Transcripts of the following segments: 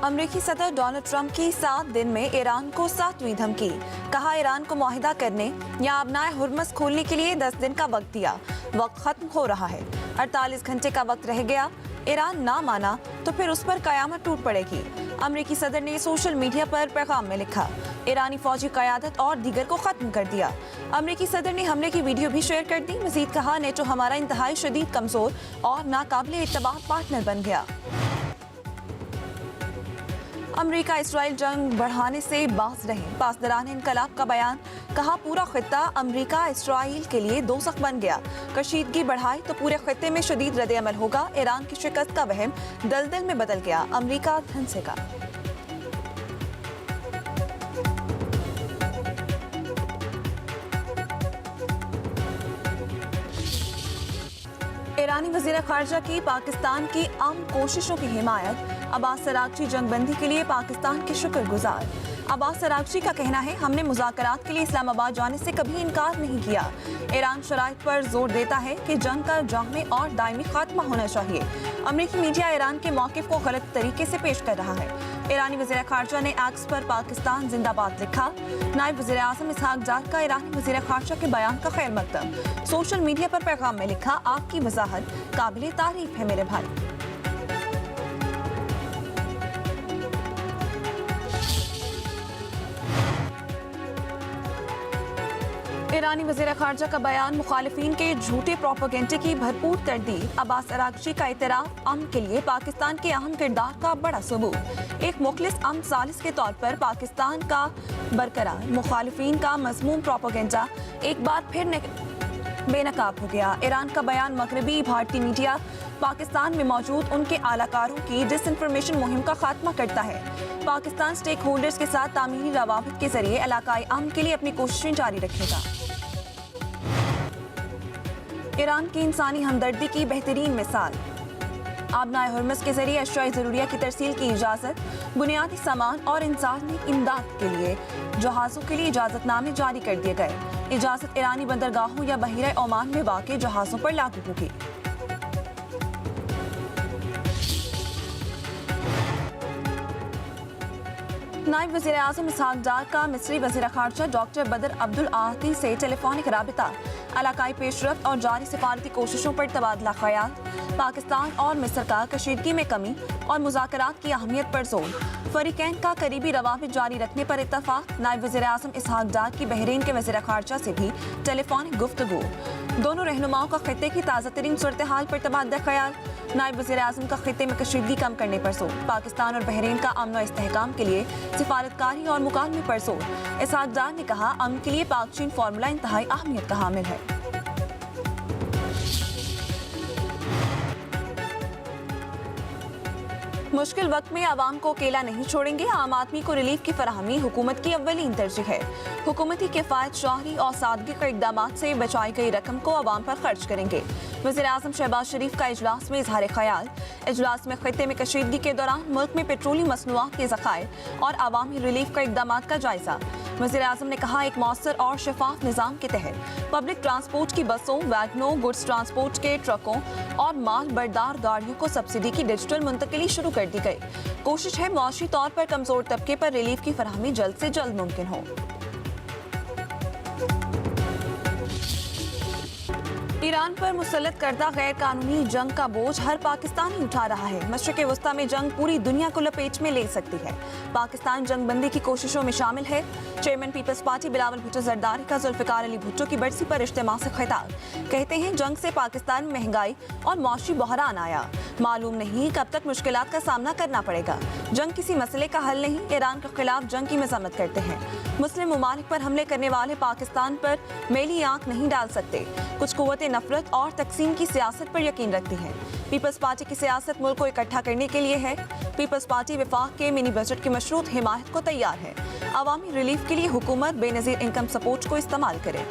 अमेरिकी सदर Donald Trump की 7 दिन में ईरान को 7वीं धमकी। कहा ईरान को मुआहिदा करने या अपनाए हुर्मस खोलने के लिए 10 दिन का वक्त दिया। वक्त खत्म हो रहा है, 48 घंटे का वक्त रह गया। ईरान ना माना तो फिर उस पर कयामत टूट पड़ेगी। अमेरिकी सदर ने सोशल मीडिया पर पैगाम में लिखा, ईरानी फौजी क़यादत और दीगर को खत्म कर दिया। अमेरिकी सदर ने हमले की वीडियो भी शेयर कर दी। मजीद कहा, नेटो हमारा इंतहाई शदीद कमजोर और नाकाबिले इत्तबाअ पार्टनर बन गया। अमेरिका इसराइल जंग बढ़ाने से बाज रहे, पासदारान इनकलाब का बयान। कहा, पूरा खित्ता अमेरिका इसराइल के लिए दोज़ख बन गया। कशीदगी बढ़ाई तो पूरे खित्ते में शदीद रद्द-ए-अमल होगा। ईरान की शिकस्त का वहम दलदल में बदल गया, अमेरिका धंसेगा। ईरानी वज़ीर ख़ारजा की पाकिस्तान की अमन कोशिशों की हिमायत। अब्बास अराग़ची जंगबंदी के लिए पाकिस्तान के शुक्रगुजार। अब्बास अराग़ची का कहना है, हमने मुज़ाकरात के लिए इस्लामाबाद जाने से कभी इनकार नहीं किया। ईरान शराइत पर जोर देता है कि जंग का जामे और दायमी खात्मा होना चाहिए। अमेरिकी मीडिया ईरान के मौक़िफ़ को गलत तरीके से पेश कर रहा है। ईरानी वज़ीर ख़ारजा ने एक्स पर पाकिस्तान जिंदाबाद लिखा। नायब वज़ीर आज़म इसहाक डार का ईरानी वज़ीर ख़ारजा के बयान का खैर मकदम। सोशल मीडिया पर पैगाम में लिखा, आपकी वजाहत काबिले तारीफ है मेरे भाई। ईरानी वज़ीर ख़ारजा का बयान मुखालिफिन के झूठे प्रोपेगेंडे की भरपूर तरदीद। अब्बास अराग़ची का इतराफ़ अमन के लिए पाकिस्तान के अहम किरदार का बड़ा सबूत। एक मुखलिस अमन सालिस के तौर पर पाकिस्तान का बरकरार, मुखालिफिन का मज़मूम प्रोपेगेंडा एक बार फिर बेनकाब हो गया। ईरान का बयान मगरबी भारतीय मीडिया पाकिस्तान में मौजूद उनके आलाकारों की डिसइंफॉर्मेशन मुहिम का खात्मा करता है। पाकिस्तान स्टेक होल्डर्स के साथ तामीरी रवाबित के जरिए इलाकाई अमन के लिए अपनी कोशिशें जारी रखेगा। ईरान की इंसानी हमदर्दी की बेहतरीन मिसाल। आबनाए हुर्मस के जरिए अश्याए ज़रूरिया की तरसील की इजाज़त। बुनियादी सामान और इंसानी इमदाद के लिए जहाज़ों के लिए इजाज़तनामे जारी कर दिए गए। इजाज़त ईरानी बंदरगाहों या बहीरा ओमान में वाक़ जहाज़ों पर लागू होगी। नायब वज़ीर आज़म इसहाक डार का मिस्री वज़ीर ख़ारजा डॉक्टर बदर अब्दुल आती से टेलीफोनिक राबिता। इलाकाई पेशरफ्त और जारी सिफारती कोशिशों पर तबादला ख्याल। पाकिस्तान और मिस्र का कशीदगी में कमी और मुज़ाकरात की अहमियत पर जोर। फरीकैन का करीबी रवाबित जारी रखने पर इत्तफाक। नायब वज़ीर आज़म इसहाक डार की बहरीन के वज़ीर ख़ारजा से भी टेलीफोनिक गुफ्तगू। दोनों रहनुमाओं का खित्ते की ताज़ा तरीन सूरत हाल पर तबादला ख्याल। नायब वज़ीर आज़म का खित्ते में कशीदगी कम करने पर जोर। पाकिस्तान और बहरीन का अमन व इस्तेहकाम के लिए सिफारतकारी और मुकालमे पर जोर। इसहाक डार ने कहा, अमन के लिए पाक चीन फार्मूला इंतहाई अहमियत का हामिल है। मुश्किल वक्त में आवाम को अकेला नहीं छोड़ेंगे। आम आदमी को रिलीफ की फराहमी हुकूमत की अव्वलीन तरजीह है। हुकूमती किफ़ायत शाहरी और सादगी के इक़दाम से बचाई गई रकम को आवाम पर खर्च करेंगे। वज़ीर आज़म शहबाज शरीफ का इजलास में इजहार ख्याल। इजलास में खित्ते में कशीदगी के दौरान मुल्क में पेट्रोलियम मसनूआत के ज़खायर और आवामी रिलीफ का इक़दाम का जायजा। वज़ीर आज़म ने कहा, एक मौसर और शफाफ निज़ाम के तहत पब्लिक ट्रांसपोर्ट की बसों, वैगनों, गुड्स ट्रांसपोर्ट के ट्रकों और माल बरदार गाड़ियों को सब्सिडी की डिजिटल मुंतकिली शुरू कर दी गई। कोशिश है मुआशी तौर पर कमजोर तबके पर रिलीफ की फराहमी जल्द से जल्द मुमकिन हो। ईरान पर मुसल्लत करदा गैर कानूनी जंग का बोझ हर पाकिस्तानी उठा रहा है। मशरिक़ वस्ता में जंग पूरी दुनिया को लपेट में ले सकती है। पाकिस्तान जंग बंदी की कोशिशों में शामिल है। Chairman people's party Bilawal Bhutto Zardari का जुल्फ़िकार अली भुट्टो की बरसी पर इज्तिमा से खिताब। कहते हैं, जंग से पाकिस्तान में महंगाई और मौशी बहरान आया। मालूम नहीं कब तक मुश्किलात का सामना करना पड़ेगा। जंग किसी मसले का हल नहीं। ईरान के खिलाफ जंग की मज़म्मत करते हैं। मुस्लिम ममालिक पर हमले करने वाले पाकिस्तान पर मेली आंख नहीं डाल सकते। कुछ कुव्वतें नफरत और तकसीम की सियासत पर यकीन रखती हैं। पीपल्स पार्टी की सियासत मुल्क को इकट्ठा करने के लिए है। पीपल्स पार्टी वफाक के मिनी बजट की मशरूत हिमायत को तैयार है। अवामी रिलीफ के लिए हुकूमत बेनज़ीर इनकम सपोर्ट को इस्तेमाल करे।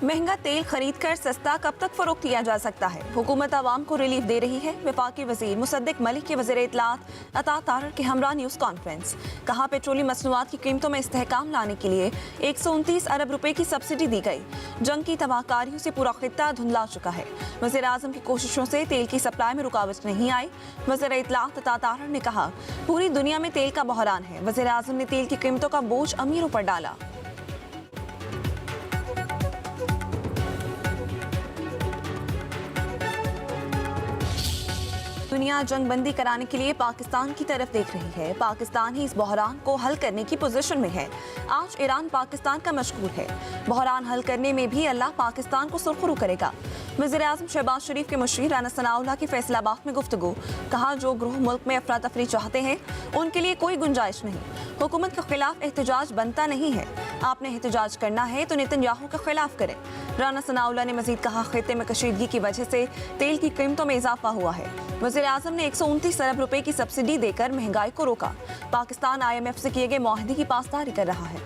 महंगा तेल खरीद कर सस्ता कब तक फरोख्त किया जा सकता है? हुकूमत आवाम को रिलीफ दे रही है। वफाकी वजीर मुसद्दिक मलिक के वज़ीर इत्तलात अता तारर के हमरा न्यूज़ कॉन्फ्रेंस। कहा पेट्रोलियम मसनूआत की कीमतों में इस्तेहकाम लाने के लिए 129 अरब रुपए की सब्सिडी दी गई। जंग की तबाहकारियों से पूरा खित्ता धुंधला चुका है। वज़ीर आज़म की कोशिशों से तेल की सप्लाई में रुकावट नहीं आई। वज़ीर इत्तलात अता तारर ने कहा पूरी दुनिया में तेल का बहरान है। वज़ीर आज़म ने तेल की कीमतों का बोझ अमीरों पर डाला। दुनिया जंग बंदी कराने के लिए पाकिस्तान की तरफ देख रही है। पाकिस्तान ही इस बहरान को हल करने की पोजीशन में है। आज ईरान पाकिस्तान का मशकूर है। बहरान हल करने में भी अल्लाह पाकिस्तान को सुरखरू करेगा। वज़ीर आज़म शहबाज शरीफ के मुशीर राना सनाउल्लाह की फैसलाबाद में गुफ्तगू। कहा जो ग्रोह मुल्क में अफरा तफरी चाहते हैं उनके लिए कोई गुंजाइश नहीं। हुकूमत के खिलाफ एहतजाज बनता नहीं है। आपने एहतजाज करना है तो नेतन्याहू के खिलाफ करें। राना सनाउल्लाह ने मजीद कहा खित्ते में कशीदगी की वजह से तेल की कीमतों में इजाफा हुआ है। वज़ीर आज़म ने 129 अरब रुपए की सब्सिडी देकर महंगाई को रोका। पाकिस्तान IMF से किए गए मुआहदे की पासदारी कर रहा है।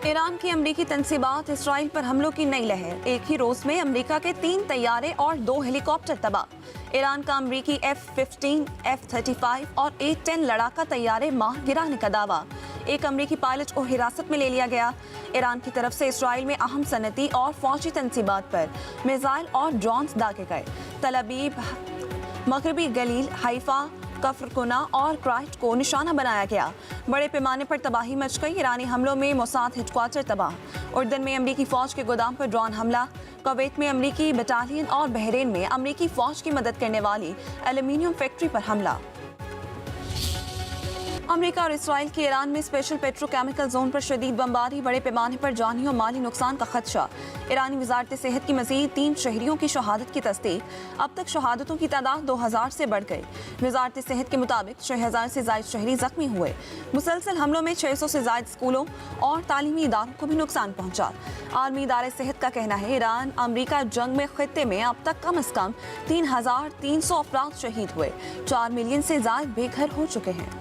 ईरान की अमरीकी तंसीबात इसराइल पर हमलों की नई लहर। एक ही रोज में अमरीका के 3 तैयारे और 2 हेलीकॉप्टर तबाह। ईरान का अमरीकी F-15, F-35 और A-10 लड़ाका तैयारे मार गिराने का दावा। एक अमरीकी पायलट को हिरासत में ले लिया गया। ईरान की तरफ से इसराइल में अहम सनती और फौजी तंसीबात पर मिसाइल और ड्रोन्स दागे गए। तल अबीब, मगरबी गलील, हाइफा, कफरकुना और क्राइट को निशाना बनाया गया। बड़े पैमाने पर तबाही मच गई। ईरानी हमलों में मोसाद हेडक्वार्टर तबाह। उर्दन में अमरीकी फौज के गोदाम पर ड्रोन हमला। कुवैत में अमरीकी बटालियन और बहरीन में अमरीकी फौज की मदद करने वाली एल्यूमीनियम फैक्ट्री पर हमला। अमेरिका और इसराइल के ईरान में स्पेशल पेट्रोकेमिकल जोन पर शदीद बमबारी। बड़े पैमाने पर जानी और माली नुकसान का खदशा। ईरानी वजारत सेहत की मजीद 3 शहरियों की शहादत की तस्दीक। अब तक शहादतों की तादाद 2000 से बढ़ गई। वजारत सेहत के मुताबिक 6000 से ज्यादा शहरी जख्मी हुए। मुसलसल हमलों में 600 से ज्यादा स्कूलों और तालीमी इदारों को भी नुकसान पहुंचा। आलमी इदारे सेहत का कहना है ईरान अमरीका जंग में खित्ते में अब तक कम से कम 3300 अफराद शहीद हुए। 4 मिलियन से ज्यादा बेघर हो चुके हैं।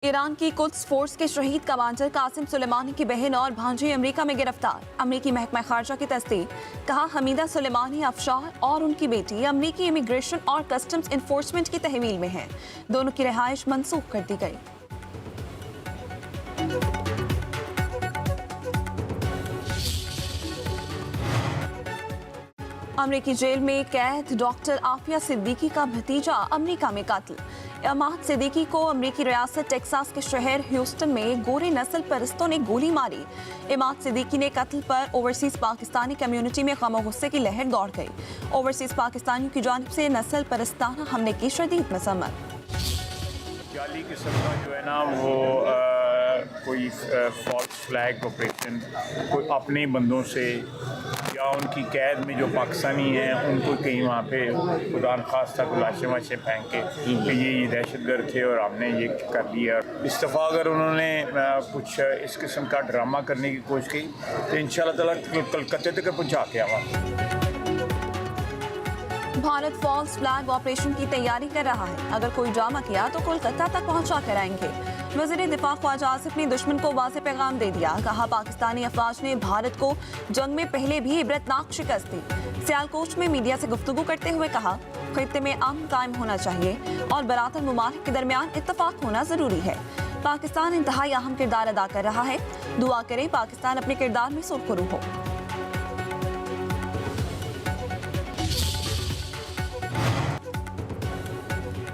ईरान की कुद्स फोर्स के शहीद कमांडर कासिम सुलेमानी की बहन और भांजी अमेरिका में गिरफ्तार। अमेरिकी महकमा खारजा की तस्दीक। कहा हमीदा सुलेमानी अफशार और उनकी बेटी अमेरिकी इमिग्रेशन और कस्टम्स इन्फोर्समेंट की तहवील में हैं। दोनों की रिहाइश मनसूख कर दी गई। अमेरिकी जेल में कैद डॉक्टर आफिया सिद्दीकी का भतीजा अमेरिका में कातिल। इमाद सिद्दीकी को अमेरिकी रियासत टेक्सास के शहर ह्यूस्टन में गोरे नस्ल परस्तों ने गोली मारी। इमाद सिद्दीकी ने कत्ल पर ओवरसीज पाकिस्तानी कम्युनिटी में गम और गुस्से की लहर दौड़ गई। ओवरसीज पाकिस्तानियों की जानिब से नस्ल परस्ताना हमले की शदीद मजम्मत। जाली किस्म का जो है ना वो कोई फॉल्स फ्लैग ऑपरेशन, कोई अपने बंदों से या उनकी कैद में जो पाकिस्तानी हैं उनको कहीं वहाँ पे खुदा खास्ता को लाशें वाशें फेंक के कि ये दहशतगर्द थे और हमने ये कर लिया। इस दफ़ा अगर उन्होंने कुछ इस किस्म का ड्रामा करने की कोशिश की तो इंशाल्लाह ताला कलकत्ते तक पहुँचा के आवा। भारत फॉल्स फ्लैग ऑपरेशन की तैयारी कर रहा है। अगर कोई ड्रामा किया तो कोलकाता तक पहुंचा कर आएंगे। वज़ीर दिफा ख्वाजा आसिफ ने दुश्मन को वाज़ेह पैगाम दे दिया। कहा पाकिस्तानी अफवाज ने भारत को जंग में पहले भी इबरतनाक शिकस्त दी। सियालकोट में मीडिया से गुफ्तगू करते हुए कहा खित्ते में अमन कायम होना चाहिए और बरातर मुमालिक के दरमियान इत्तफाक होना जरूरी है। पाकिस्तान इंतहाई अहम किरदार अदा कर रहा है। दुआ करें पाकिस्तान अपने किरदार में सुरखरू हो।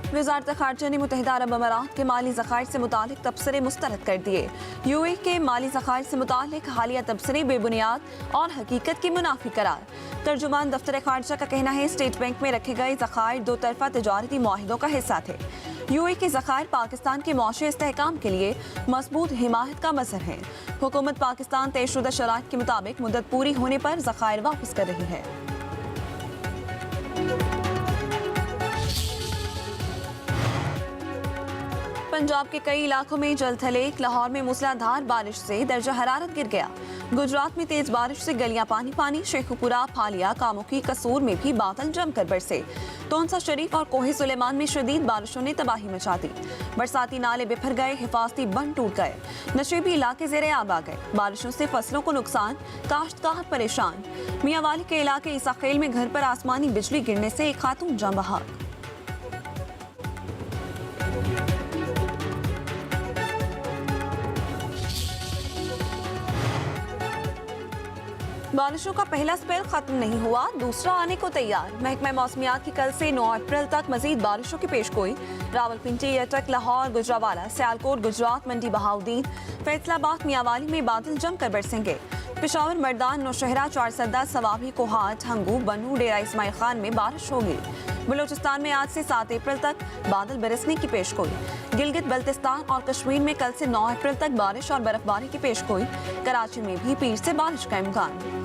वज़ारत ख़ारजा ने मुत्तहिदा अरब अमारात के माली ज़खायर से मुतालिक तबसरे मुस्तरद कर दिए। UAE के माली ज़खायर से मुतालिक हालिया तबसरे बेबुनियाद और हकीकत की मुनाफी करार। तर्जुमान दफ्तर ख़ारजा का कहना है स्टेट बैंक में रखे गए ज़खायर 2 तरफ़ा तजारती मुआहिदों का हिस्सा थे। UAE के ज़खायर पाकिस्तान के मौशे इस्तेहकाम के लिए मजबूत हिमायत का मज़हर है। हुकूमत पाकिस्तान तयशुदा शराइत के मुताबिक मुद्दत पूरी होने पर ज़खायर वापस कर रही है। पंजाब के कई इलाकों में जलथलेक। लाहौर में मूसलाधार बारिश से दर्जा हरारत गिर गया। गुजरात में तेज बारिश से गलियां पानी पानी, शेखुपुरा, फालिया, कामुकी, कसूर में भी बादल जमकर बरसे। तोंसा शरीफ और कोहे सुलेमान में शदीद बारिशों ने तबाही मचा दी। बरसाती नाले बिफर गए, हिफाजती बंद टूट गए, नशेबी इलाके ज़ेरे आब आ गए। बारिशों से फसलों को नुकसान, काश्तकार परेशान। मियांवाली के इलाके ईसाखेल में घर पर आसमानी बिजली गिरने से एक खातून जान बहक। बारिशों का पहला स्पेल खत्म नहीं हुआ, दूसरा आने को तैयार। महकमा मौसमियात की कल से 9 अप्रैल तक मजीद बारिशों की पेशगोई। रावलपिंडी, अटक, लाहौर, गुजरावाला, सियालकोट, गुजरात मंडी, बहाउद्दीन, फैसलाबाद, मियांवाली में बादल जमकर बरसेंगे। पेशावर, मर्दान, नौशहरा, चारसद्दा, सवाबी, कोहाट, हंगू, बनू, डेरा इस्माइल खान में बारिश होगी। बलूचिस्तान में आज से 7 अप्रैल तक बादल बरसने की पेशगोई। गिलगित बल्तिस्तान और कश्मीर में कल से 9 अप्रैल तक बारिश और बर्फबारी की पेशगोई। कराची में भी पीर से बारिश का इम्कान।